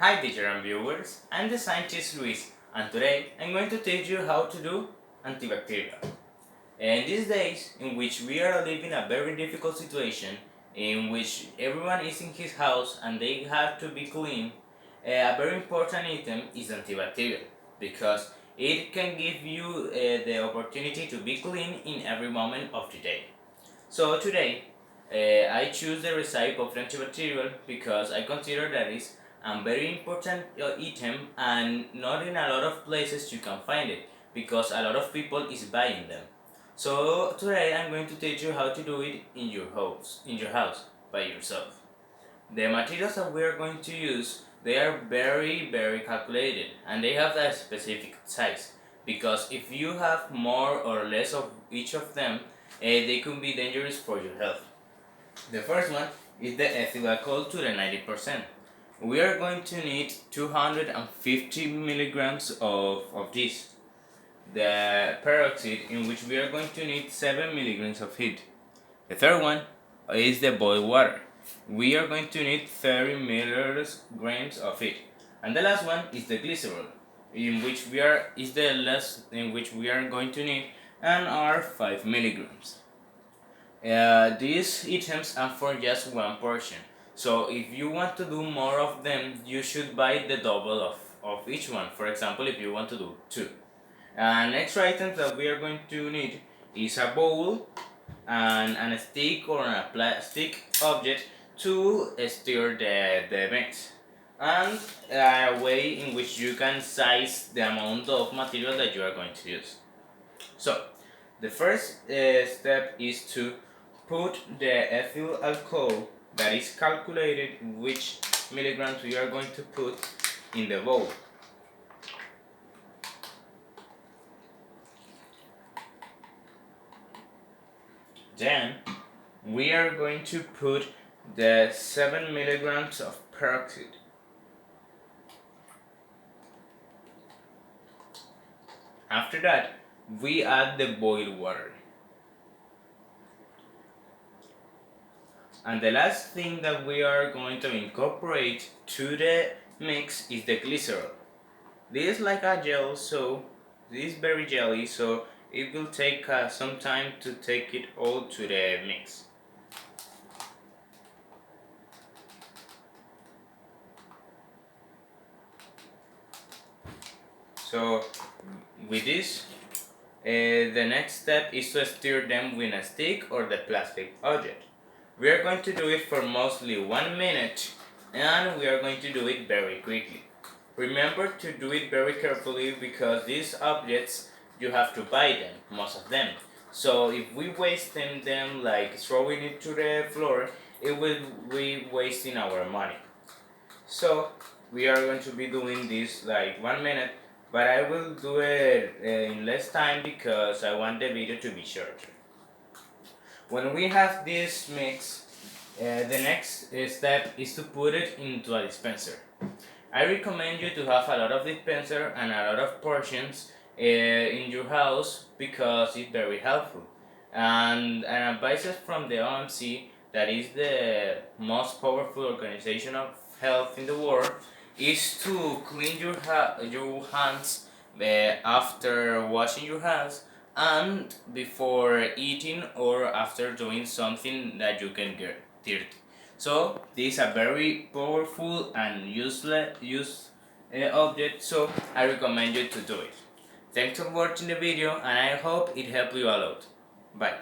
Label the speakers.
Speaker 1: Hi teacher and viewers, I'm the scientist Luis and today I'm going to teach you how to do antibacterial. In these days in which we are living a very difficult situation in which everyone is in his house and they have to be clean, a very important item is antibacterial because it can give you the opportunity to be clean in every moment of the day. So today, I choose the recipe of antibacterial because I consider that is a very important item and not in a lot of places you can find it because a lot of people is buying them. So today I'm going to teach you how to do it in your house by yourself. The materials that we are going to use, they are very calculated and they have a specific size because if you have more or less of each of them, they could be dangerous for your health. The first one is the ethyl alcohol to the 90%. We are going to need 250 milligrams of this. The peroxide, in which we are going to need 7 milligrams of it. The third one is the boiled water. We are going to need 30 milligrams of it. And the last one is the glycerol, in which we are going to need and are 5 milligrams. These items are for just one portion. So if you want to do more of them, you should buy the double of each one. For example, if you want to do two. Extra items that we are going to need is a bowl and a stick or a plastic object to stir the mix, and a way in which you can size the amount of material that you are going to use. So the first step is to put the ethyl alcohol that is calculated which milligrams we are going to put in the bowl. Then we are going to put the 7 milligrams of peroxide. After that, we add the boiled water. And the last thing that we are going to incorporate to the mix is the glycerol. This is like a gel, so this is very jelly, so it will take some time to take it all to the mix. So with this, the next step is to stir them with a stick or the plastic object. We are going to do it for mostly 1 minute and we are going to do it very quickly. Remember to do it very carefully because these objects you have to buy them, most of them. So if we waste them like throwing it to the floor, it will be wasting our money. So we are going to be doing this like 1 minute, but I will do it in less time because I want the video to be shorter. When we have this mix, the next step is to put it into a dispenser. I recommend you to have a lot of dispenser and a lot of portions in your house because it's very helpful. And an advice from the OMC, that is the most powerful organization of health in the world, is to clean your hands after washing your hands and before eating or after doing something that you can get dirty. So this is a very powerful and use object, so I recommend you to do it. Thanks for watching the video and I hope it helped you a lot. Bye.